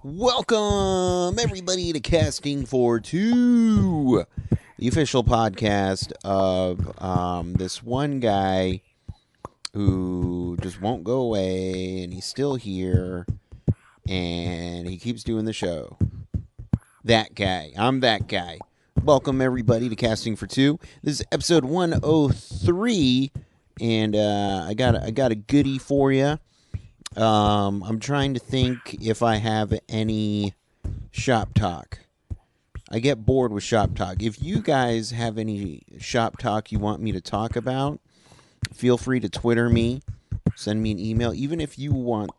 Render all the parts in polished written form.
Welcome, everybody, to Casting for Two, the official podcast of this one guy who just won't go away, and he's still here, and he keeps doing the show. That guy. I'm that guy. Welcome, everybody, to Casting for Two. This is episode 103, and I got a goodie for you. I'm trying to think if I have any shop talk. I get bored with shop talk. If you guys have any shop talk you want me to talk about, feel free to Twitter me, send me an email. Even if you want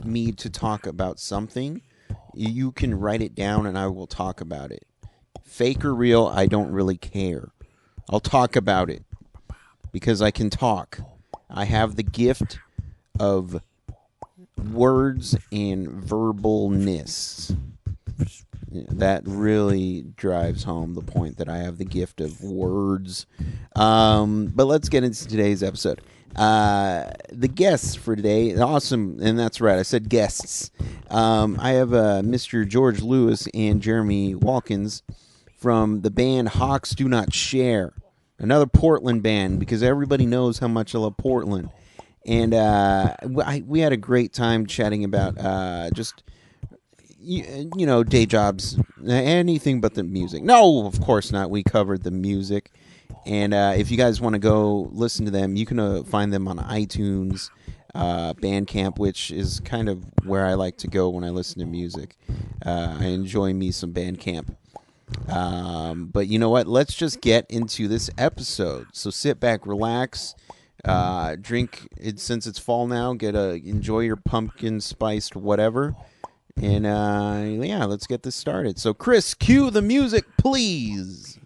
me to talk about something, you can write it down and I will talk about it. Fake or real, I don't really care. I'll talk about it because I can talk. I have the gift of words and verbalness. That really drives home the point that I have the gift of words. But let's get into today's episode. The guests for today, awesome, and that's right, I said guests. I have Mr. George Lewis and Jeremy Wilkins from the band Hawks Do Not Share. Another Portland band, because everybody knows how much I love Portland. And we had a great time chatting about just, you know, day jobs, anything but the music. No, of course not. We covered the music. And if you guys want to go listen to them, you can find them on iTunes, Bandcamp, which is kind of where I like to go when I listen to music. I enjoy me some Bandcamp. But you know what? Let's just get into this episode. So sit back, relax. Drink it since it's fall now. Enjoy your pumpkin spiced whatever, and yeah, let's get this started. So, Chris, cue the music, please.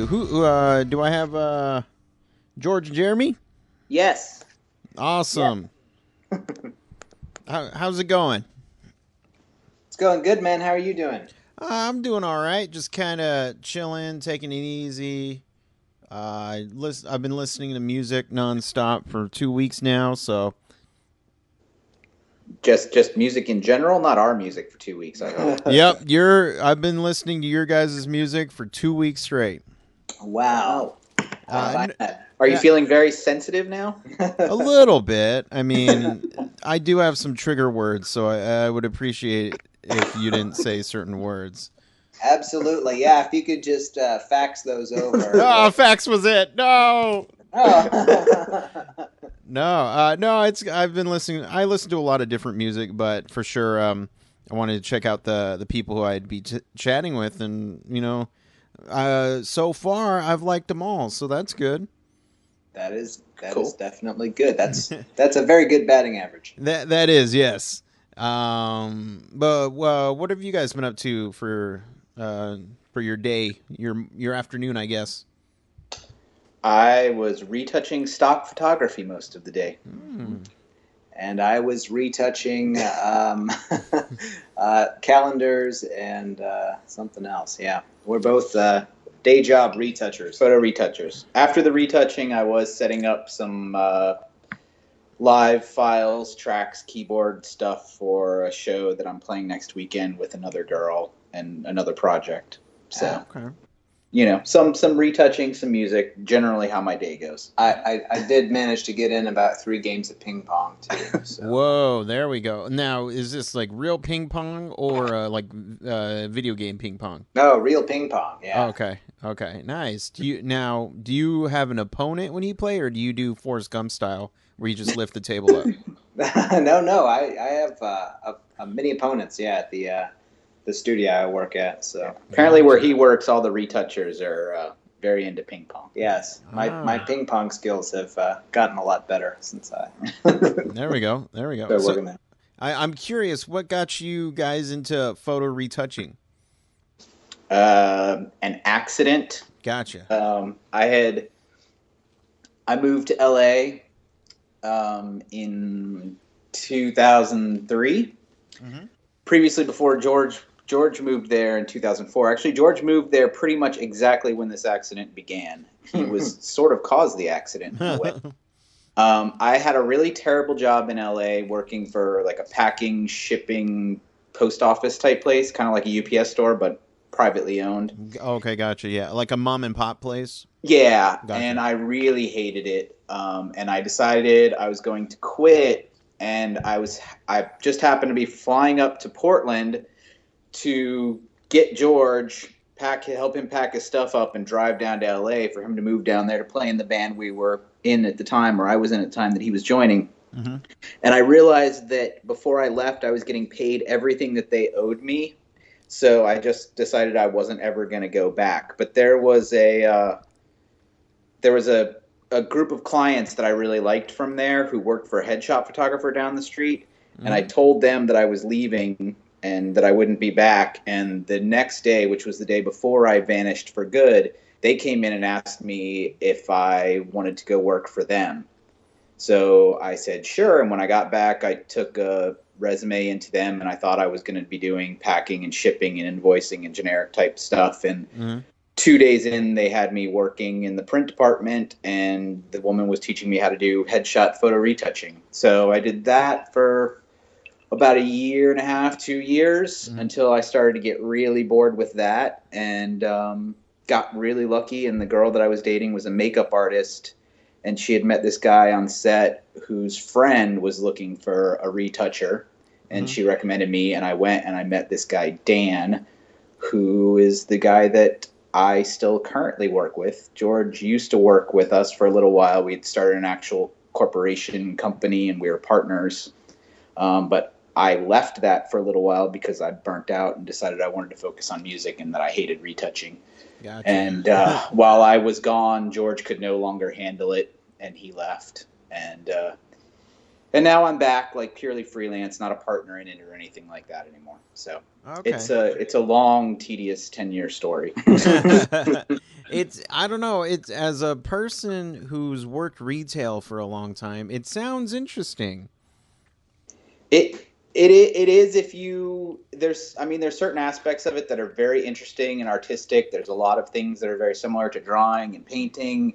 Who do I have? George and Jeremy? Yes. Awesome. Yeah. How's it going? It's going good, man. How are you doing? I'm doing all right. Just kind of chilling, taking it easy. I've been listening to music nonstop for 2 weeks now, so. Just music in general, not our music for 2 weeks. I hope. Yep, I've been listening to your guys' music for 2 weeks straight. Wow. Are you feeling very sensitive now? A little bit. I mean, I do have some trigger words, so I would appreciate if you didn't say certain words. Absolutely, yeah. If you could just fax those over. Oh, fax was it. No. Oh. No. I've been listening. I listen to a lot of different music, but for sure, I wanted to check out the people who I'd be chatting with, and you know, so far I've liked them all, so that's good. That is cool. Is definitely good. That's a very good batting average. That is, yes. But what have you guys been up to for your day, your afternoon, I guess? I was retouching stock photography most of the day. And I was retouching calendars and something else. Yeah, we're both day job retouchers, photo retouchers. After the retouching, I was setting up some live files, tracks, keyboard stuff for a show that I'm playing next weekend with another girl and another project. So. Okay. You know, some retouching, some music, generally how my day goes. I did manage to get in about 3 games of ping pong, too. So. Whoa, there we go. Now, is this like real ping pong or like video game ping pong? No, real ping pong, yeah. Okay, nice. Do you have an opponent when you play, or do you do Forrest Gump style, where you just lift the table up? No. I have many opponents. Yeah, at the studio I work at. So apparently, where he works, all the retouchers are very into ping pong. Yes, my ping pong skills have gotten a lot better since I. There we go. Started working there. I'm curious, what got you guys into photo retouching? An accident. Gotcha. I moved to LA in 2003. Mm-hmm. Previously, before George moved there in 2004. Actually, George moved there pretty much exactly when this accident began. He was sort of caused the accident in a way. I had a really terrible job in LA working for like a packing, shipping, post office type place, kind of like a UPS store, but privately owned. Okay, gotcha. Yeah, like a mom and pop place. Yeah, Gotcha. And I really hated it. And I decided I was going to quit. And I just happened to be flying up to Portland to get George, help him pack his stuff up, and drive down to LA for him to move down there to play in the band we were in at the time, or I was in at the time that he was joining. Mm-hmm. And I realized that before I left, I was getting paid everything that they owed me. So I just decided I wasn't ever going to go back. But there was a group of clients that I really liked from there who worked for a headshot photographer down the street. Mm-hmm. And I told them that I was leaving and that I wouldn't be back. And the next day, which was the day before I vanished for good, they came in and asked me if I wanted to go work for them. So I said, sure. And when I got back, I took a resume into them, and I thought I was going to be doing packing and shipping and invoicing and generic type stuff. And mm-hmm. 2 days in, they had me working in the print department, and the woman was teaching me how to do headshot photo retouching. So I did that for about a year and a half, 2 years, mm-hmm. until I started to get really bored with that, and got really lucky. And the girl that I was dating was a makeup artist, and she had met this guy on set whose friend was looking for a retoucher, and mm-hmm. she recommended me, and I went and I met this guy, Dan, who is the guy that I still currently work with. George used to work with us for a little while. We'd started an actual corporation company, and we were partners. But I left that for a little while because I burnt out and decided I wanted to focus on music and that I hated retouching. Gotcha. And while I was gone, George could no longer handle it, and he left. And now I'm back, like purely freelance, not a partner in it or anything like that anymore. So okay. It's a long, tedious 10-year story. I don't know. It's, as a person who's worked retail for a long time, it sounds interesting. It is there's certain aspects of it that are very interesting and artistic. There's a lot of things that are very similar to drawing and painting.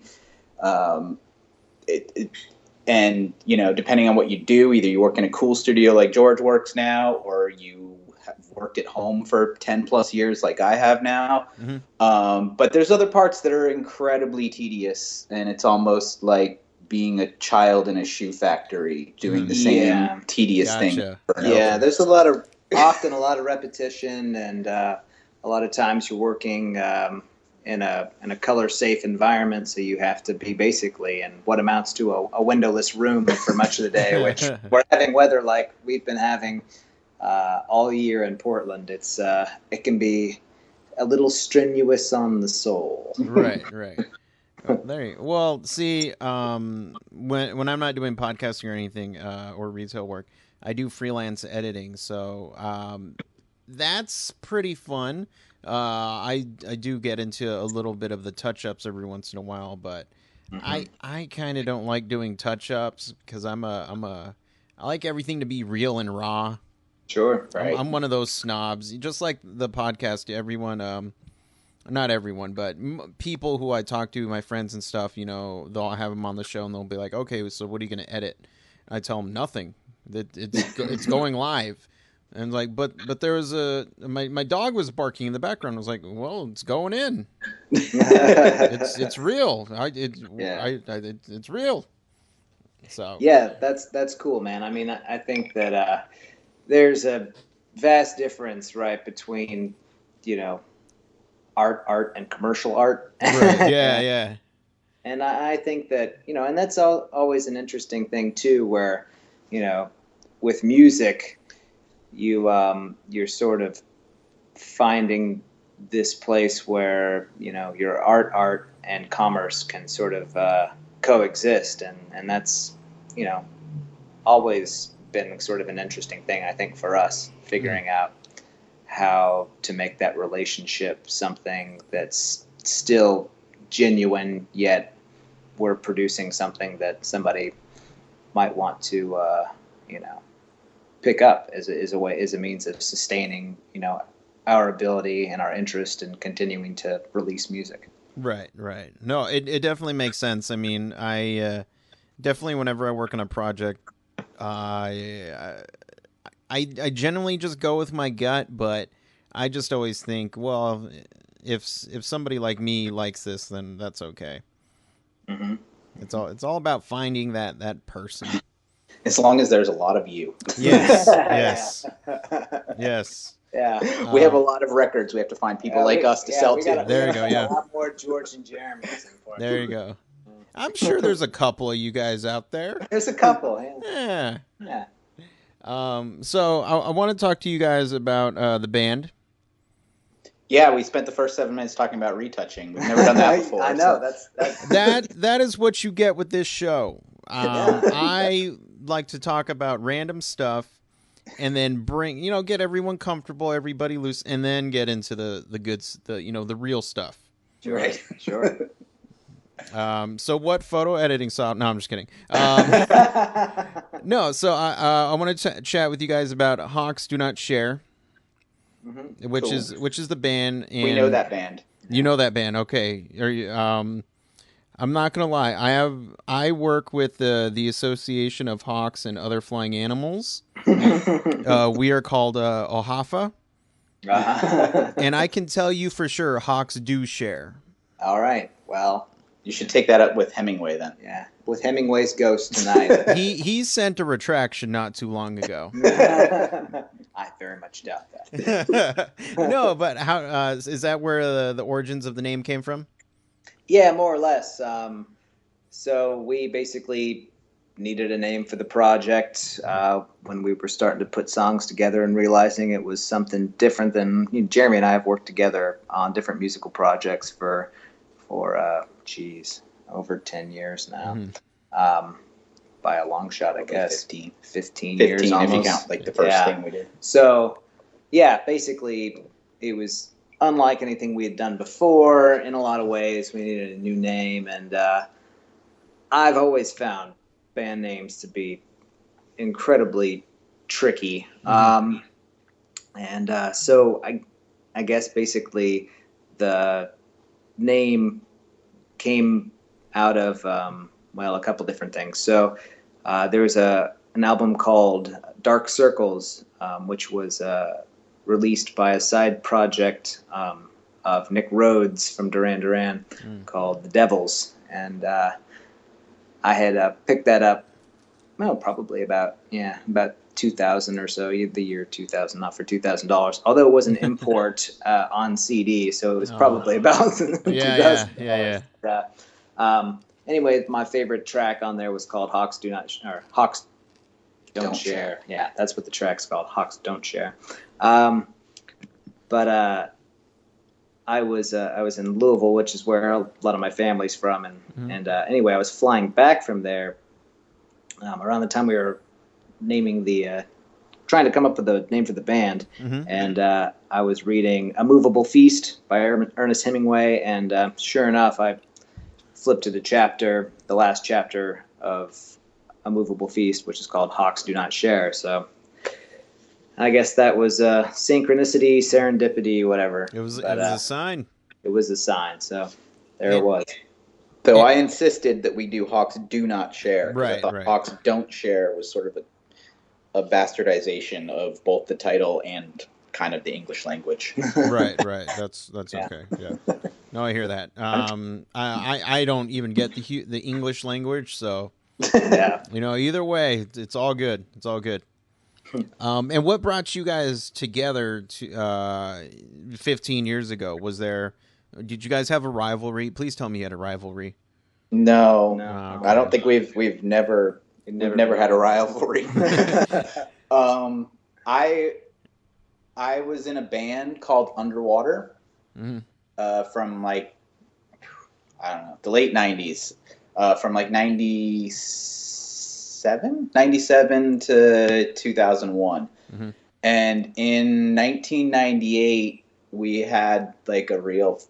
And, depending on what you do, either you work in a cool studio like George works now, or you have worked at home for 10 plus years like I have now. Mm-hmm. But there's other parts that are incredibly tedious, and it's almost like being a child in a shoe factory doing the same tedious thing. Yeah, there's often a lot of repetition, and a lot of times you're working in a color safe environment, so you have to be basically in what amounts to a windowless room for much of the day, which we're having weather like we've been having all year in Portland. It can be a little strenuous on the soul. Right. Well, see, when I'm not doing podcasting or anything, or retail work, I do freelance editing. So that's pretty fun. I do get into a little bit of the touch-ups every once in a while, but mm-hmm. I kind of don't like doing touch-ups because I like everything to be real and raw. Sure, right. I'm one of those snobs. Just like the podcast, everyone, not everyone, but people who I talk to, my friends and stuff, they'll have them on the show and they'll be like, okay, so what are you going to edit? And I tell them nothing. That it's going live. And like, but there was my dog was barking in the background. I was like, well, it's going in. it's real. It's real. So yeah, that's cool, man. I mean, I think that there's a vast difference, right, between art and commercial art. Right. Yeah. And I think that and that's always an interesting thing too, where with music, you're sort of finding this place where your art and commerce can sort of coexist, and that's always been sort of an interesting thing, I think, for us, figuring out how to make that relationship something that's still genuine, yet we're producing something that somebody might want to pick up as a means of sustaining our ability and our interest in continuing to release music. Right. No, it definitely makes sense. I mean, I definitely, whenever I work on a project, I generally just go with my gut, but I just always think, well, if somebody like me likes this, then that's okay. Mm-hmm. It's all about finding that person. As long as there's a lot of you. Yes. Yeah, we have a lot of records. We have to find people like us to sell to. There you go. Yeah, a lot more George and Jeremy's. There you go. I'm sure there's a couple of you guys out there. There's a couple. Yeah. So I want to talk to you guys about the band. Yeah, we spent the first 7 minutes talking about retouching. We've never done that before. I know. So. That is what you get with this show. I like to talk about random stuff and then get everyone comfortable, everybody loose, and then get into the goods, the real stuff. Right. Sure. So what photo editing software? No, I'm just kidding. No, so I want to chat with you guys about Hawks Do Not Share, which is the band. And we know that band. You know that band, okay? Are you, I'm not gonna lie. I work with the Association of Hawks and Other Flying Animals. We are called OHAFA, and I can tell you for sure, Hawks do share. All right. Well, you should take that up with Hemingway then. Yeah, with Hemingway's ghost tonight. he sent a retraction not too long ago. I very much doubt that. No, but how is that where the origins of the name came from? Yeah, more or less. So we basically needed a name for the project when we were starting to put songs together and realizing it was something different than Jeremy and I have worked together on different musical projects for over 10 years now. Mm-hmm. By a long shot, I guess. 15 years almost. If you count like the first thing we did. So, yeah, basically it was unlike anything we had done before in a lot of ways. We needed a new name, and I've always found band names to be incredibly tricky. Mm-hmm. So I guess basically the name came out of a couple different things. So there was an album called Dark Circles, which was released by a side project of Nick Rhodes from Duran Duran called The Devils, and I had picked that up probably about 2000 or so, the year 2000, not for $2,000, although it was an import on CD, so it was probably about $2,000. Yeah. Anyway, my favorite track on there was called Hawks Don't Share. Yeah, that's what the track's called, Hawks Don't Share. But I was in Louisville, which is where a lot of my family's from, and anyway, I was flying back from there around the time we were naming trying to come up with a name for the band, and I was reading A Movable Feast by Ernest Hemingway, and sure enough, I flipped to the last chapter of A Movable Feast, which is called Hawks Do Not Share. So I guess that was synchronicity, serendipity, whatever. It was a sign. It was a sign. So there it was. So I insisted that we do Hawks Do Not Share. Right, I thought Hawks Don't Share was sort of a bastardization of both the title and kind of the English language. Right. That's okay. Yeah. No, I hear that. I don't even get the English language, so yeah. Either way, it's all good. It's all good. And what brought you guys together 15 years ago? Did you guys have a rivalry? Please tell me you had a rivalry. No. Okay. I don't think we've never We've never had a rivalry. I was in a band called Underwater from like, I don't know, the late 90s, from like 97 to 2001. Mm-hmm. And in 1998, we had like a real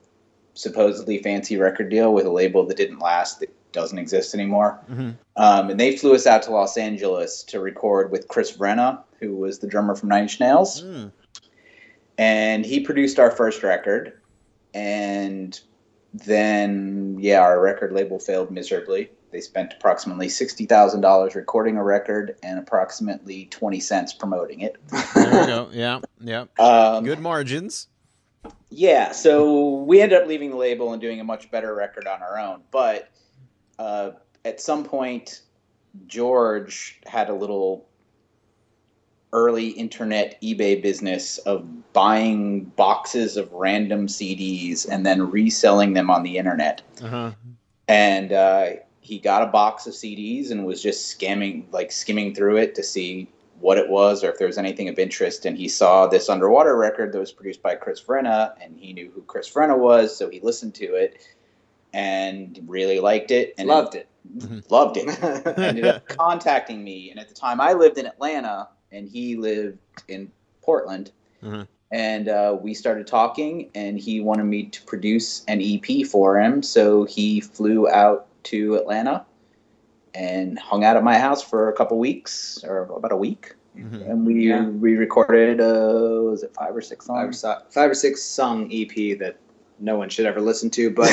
supposedly fancy record deal with a label that didn't last, that doesn't exist anymore. Mm-hmm. And they flew us out to Los Angeles to record with Chris Vrenna, who was the drummer from Nine Inch Nails. Mm. And he produced our first record. And then, our record label failed miserably. They spent approximately $60,000 recording a record and approximately 20 cents promoting it. There we go. Yeah. Good margins. Yeah, so we ended up leaving the label and doing a much better record on our own. But at some point, George had a little early internet eBay business of buying boxes of random CDs and then reselling them on the internet. Uh-huh. And he got a box of CDs and was just skimming through it to see what it was or if there was anything of interest. And he saw this Underwater record that was produced by Chris Vrenna, and he knew who Chris Vrenna was, so he listened to it and really liked it. And loved it. Ended up contacting me. And at the time, I lived in Atlanta, and he lived in Portland. Mm-hmm. And we started talking, and he wanted me to produce an EP for him. So he flew out to Atlanta and hung out at my house for a couple weeks, or about a week. Mm-hmm. And we recorded, was it 5 or 6 songs? 5 or 6 song EP that no one should ever listen to, but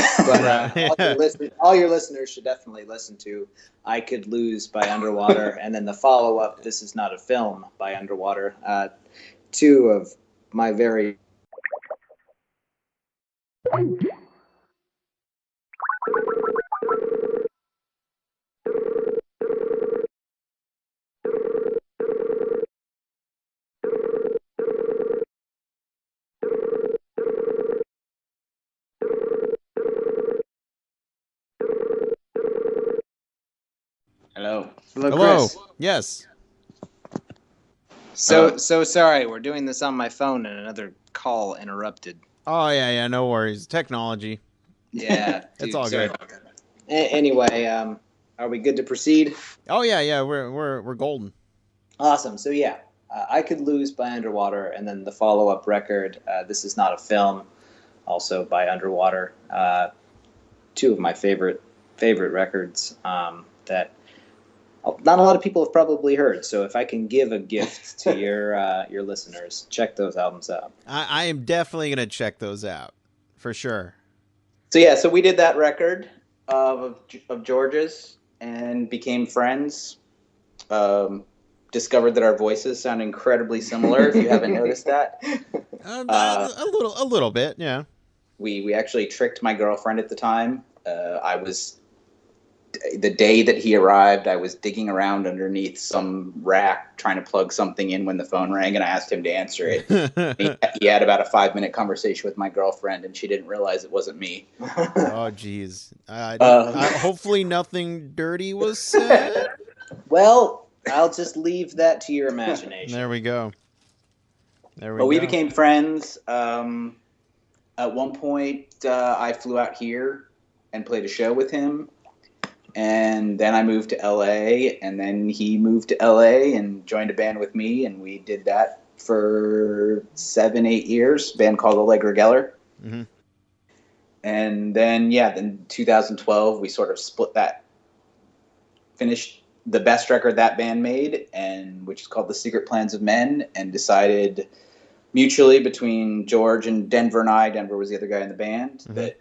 all your listeners should definitely listen to. I Could Lose by Underwater, and then the follow-up, This Is Not a Film by Underwater. 2 of my very... Hello. Hello. Chris. Yes. So sorry. We're doing this on my phone and another call interrupted. Oh, yeah. No worries. Technology. Yeah. It's all good. Anyway, are we good to proceed? Oh, yeah. We're golden. Awesome. So, I Could Lose by Underwater, and then the follow-up record, This Is Not a Film, also by Underwater. 2 of my favorite records that not a lot of people have probably heard. So if I can give a gift to your listeners, check those albums out. I am definitely going to check those out for sure. So we did that record of George's and became friends. Discovered that our voices sound incredibly similar. If you haven't noticed that, a little bit, yeah. We actually tricked my girlfriend at the time. The day that he arrived, I was digging around underneath some rack trying to plug something in when the phone rang, and I asked him to answer it. He had about a 5-minute conversation with my girlfriend, and she didn't realize it wasn't me. Oh, geez. Hopefully nothing dirty was said. Well, I'll just leave that to your imagination. There we go. We became friends. At one point, I flew out here and played a show with him. And then I moved to L.A., and then he moved to L.A. and joined a band with me, and we did that for 7-8 years, a band called Allegra Geller. Mm-hmm. And then, then 2012, we sort of split that, finished the best record that band made, which is called The Secret Plans of Men, and decided mutually between George and Denver and I, Denver was the other guy in the band, mm-hmm.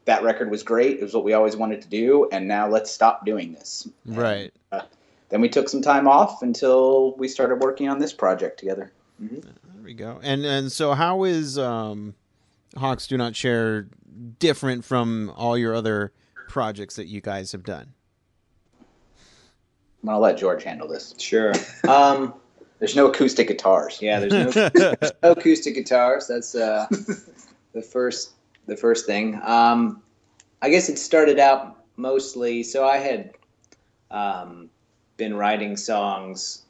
that record was great. It was what we always wanted to do, and now let's stop doing this. Right. And, then we took some time off until we started working on this project together. Mm-hmm. There we go. And so how is Hawks Do Not Share different from all your other projects that you guys have done? I'm going to let George handle this. Sure. There's no acoustic guitars. Yeah, there's no acoustic guitars. That's the first thing. I guess it started out mostly, so I had been writing songs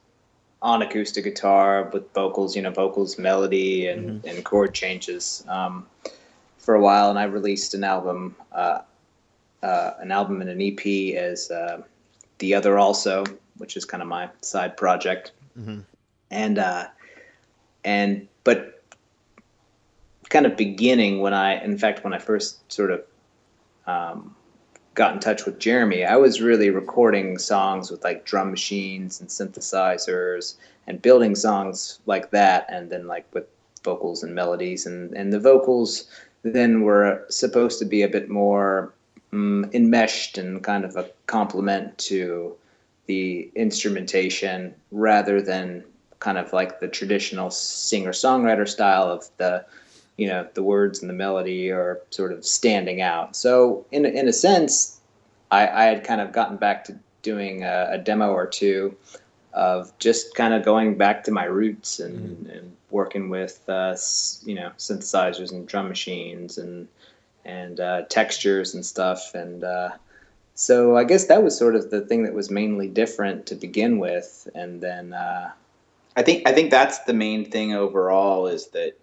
on acoustic guitar with vocals, vocals, melody, and chord changes for a while. And I released an album and an EP as The Other Also, which is kind of my side project. But kind of beginning when I first sort of got in touch with Jeremy, I was really recording songs with like drum machines and synthesizers and building songs like that, and then like with vocals and melodies, and the vocals then were supposed to be a bit more enmeshed and kind of a complement to the instrumentation rather than kind of like the traditional singer-songwriter style of the words and the melody are sort of standing out. So in a sense, I had kind of gotten back to doing a demo or two of just kind of going back to my roots and working with synthesizers and drum machines and textures and stuff. And so I guess that was sort of the thing that was mainly different to begin with. And then I think that's the main thing overall, is that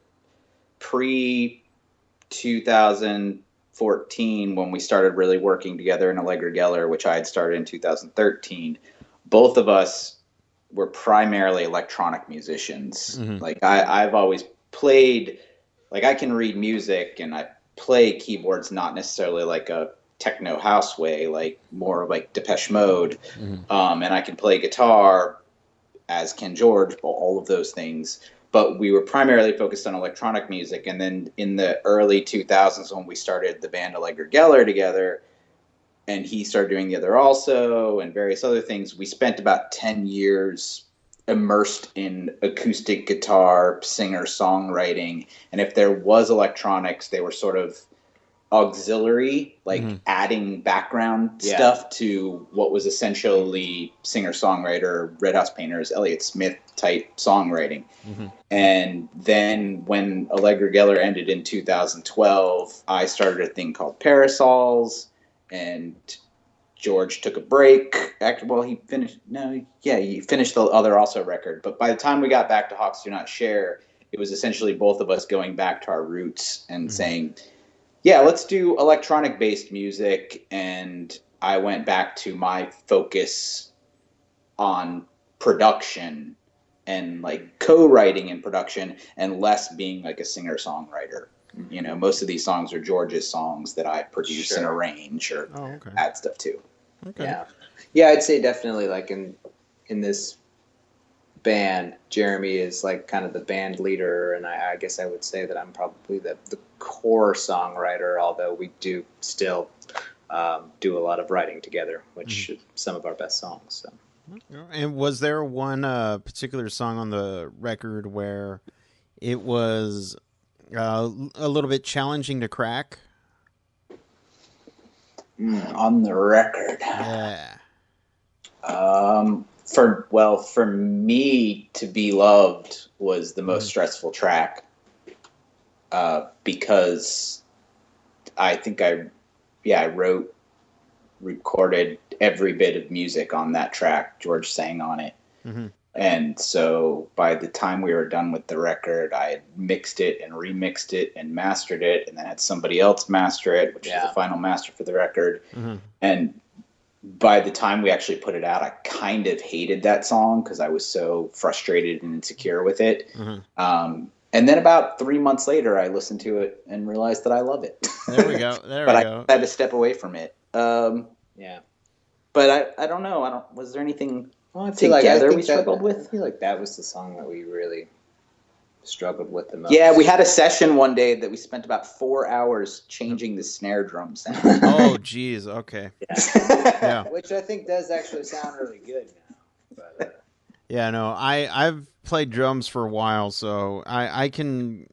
pre 2014, when we started really working together in Allegra Geller, which I had started in 2013, both of us were primarily electronic musicians. Like I've always played, like I can read music and I play keyboards, not necessarily like a techno house way, like more like Depeche Mode. And I can play guitar, as can George, all of those things. But we were primarily focused on electronic music. And then in the early 2000s, when we started the band Allegra Geller together, and he started doing The Other Also and various other things, we spent about 10 years immersed in acoustic guitar, singer-songwriting. And if there was electronics, they were sort of auxiliary, like adding background stuff to what was essentially singer-songwriter, Red House Painters, Elliott Smith type songwriting. And then when Allegra Geller ended in 2012, I started a thing called Parasols, and George took a break. Well, he finished the Other Also record. But by the time we got back to Hawks Do Not Share, it was essentially both of us going back to our roots and saying, yeah, let's do electronic-based music. And I went back to my focus on production and like co-writing and production, and less being like a singer-songwriter. Most of these songs are George's songs that I produce and arrange or add stuff to. Yeah, I'd say definitely like in this band, Jeremy is like kind of the band leader, and I guess I would say that I'm probably the core songwriter, although we do still do a lot of writing together, which is some of our best songs. So. And was there one particular song on the record where it was a little bit challenging to crack? On the record. Yeah. For me, To Be Loved was the most stressful track, because I think I recorded every bit of music on that track. George sang on it. And so by the time we were done with the record, I had mixed it and remixed it and mastered it, and then had somebody else master it, which is the final master for the record. And by the time we actually put it out, I kind of hated that song because I was so frustrated and insecure with it. And then about 3 months later, I listened to it and realized that I love it. There we go. But I had to step away from it. But I don't know. Was there anything together we struggled with? I feel like that was the song that we really struggled with the most. Yeah, we had a session one day that we spent about 4 hours changing the snare drum sound. Oh, geez. Okay. Yeah. Which I think does actually sound really good now. But, yeah, no, I've played drums for a while, so I can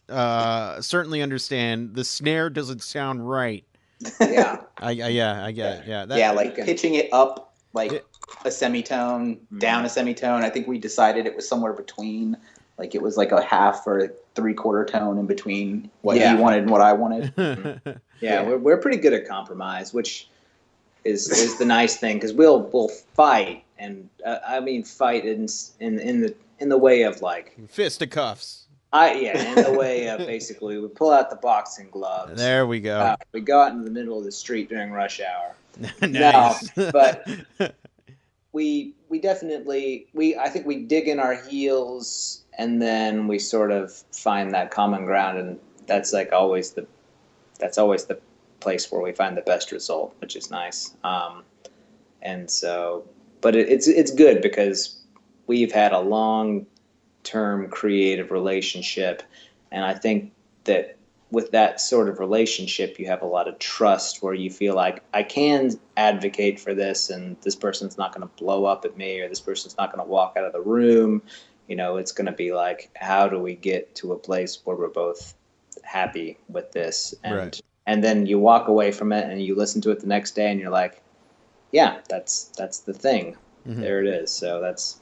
certainly understand the snare doesn't sound right. Yeah. I get it. Yeah. Like pitching it up like a semitone, down a semitone. I think we decided it was somewhere between. Like it was like a half or 3/4 tone in between what he wanted and what I wanted. We're pretty good at compromise, which is the nice thing, because we'll fight and I mean fight in the way of like fisticuffs. In the way of basically we pull out the boxing gloves. There we go. We go out in the middle of the street during rush hour. Nice. No, but we definitely I think we dig in our heels and then we sort of find that common ground, and that's always the place where we find the best result, which is nice. And so, but it's good because we've had a long-term creative relationship, and I think that with that sort of relationship, you have a lot of trust where you feel like I can advocate for this, and this person's not going to blow up at me, or this person's not going to walk out of the room. It's going to be like, how do we get to a place where we're both happy with this? And then you walk away from it and you listen to it the next day and you're like, yeah, that's the thing. Mm-hmm. There it is. So it's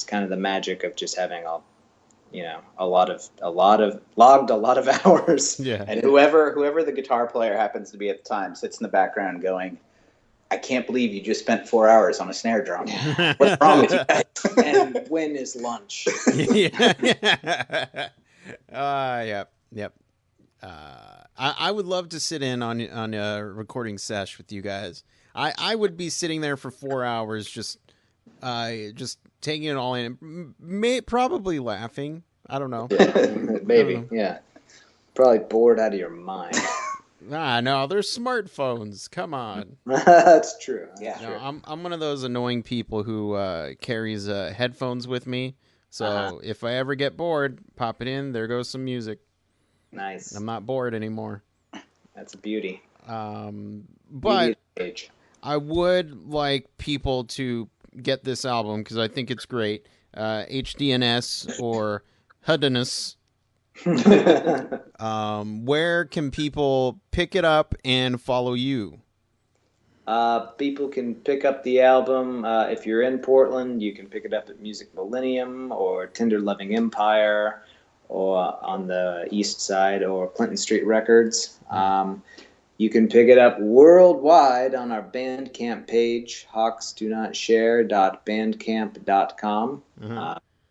kind of the magic of just having a lot of hours. Yeah. And whoever the guitar player happens to be at the time sits in the background going, I can't believe you just spent 4 hours on a snare drum. What's wrong with you guys? And when is lunch? Yep. I would love to sit in on a recording sesh with you guys. I would be sitting there for 4 hours just taking it all in, probably laughing. I don't know. Maybe, yeah. Probably bored out of your mind. No, they're smartphones. Come on. That's true. Yeah. No, I'm one of those annoying people who carries headphones with me. So if I ever get bored, pop it in. There goes some music. Nice. I'm not bored anymore. That's a beauty. But I would like people to get this album because I think it's great. HDNS or HUDNS. Where can people pick it up and follow you? People can pick up the album. If you're in Portland, you can pick it up at Music Millennium or Tender Loving Empire, or on the east side, or Clinton Street Records. You can pick it up worldwide on our Bandcamp page, hawksdonotshare.bandcamp.com.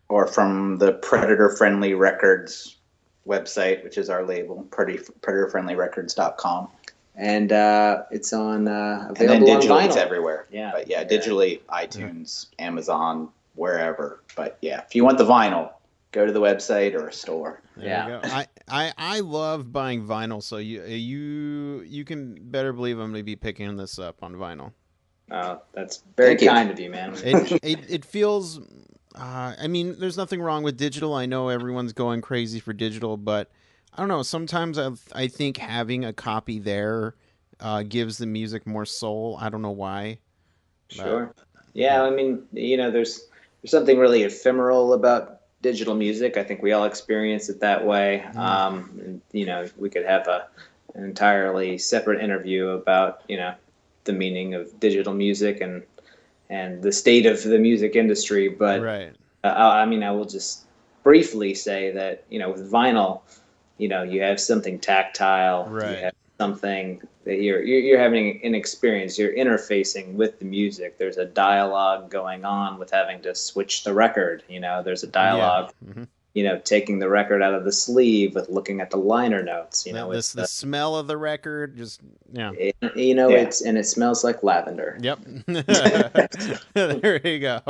Or from the Predator Friendly Records website, which is our label, predatorfriendlyrecords.com. And it's on available and then digitally on vinyl. It's everywhere. Yeah. But yeah, digitally, iTunes, Amazon, wherever. But yeah, if you want the vinyl, go to the website or a store. There you go. I love buying vinyl, so you can better believe I'm going to be picking this up on vinyl. Oh, that's very kind of you, man. It feels. I mean, there's nothing wrong with digital. I know everyone's going crazy for digital, but I don't know. Sometimes I think having a copy there gives the music more soul. I don't know why. Sure. Yeah, I mean, there's something really ephemeral about digital music. I think we all experience it that way. And, we could have an entirely separate interview about, the meaning of digital music and the state of the music industry. But right. I will just briefly say that, with vinyl, you have something tactile. Right. You have something that you're having an experience. You're interfacing with the music. There's a dialogue going on with having to switch the record. There's a dialogue. Yeah. Mm-hmm. Taking the record out of the sleeve with looking at the liner notes. It's the smell of the record. Just it smells like lavender. Yep. There you go.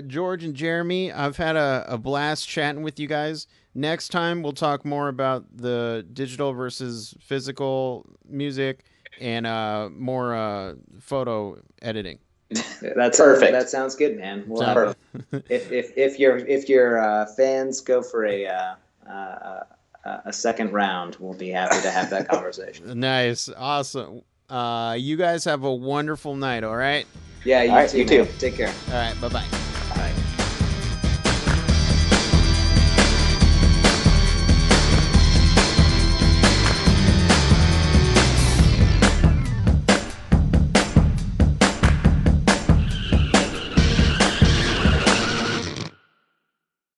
George and Jeremy, I've had a blast chatting with you guys. Next time we'll talk more about the digital versus physical music and more photo editing. That's perfect. That sounds good, man. Well, if your fans go for a second round, we'll be happy to have that conversation. Nice, awesome. You guys have a wonderful night. All right. Yeah, you too. You too. Take care. All right. Bye-bye.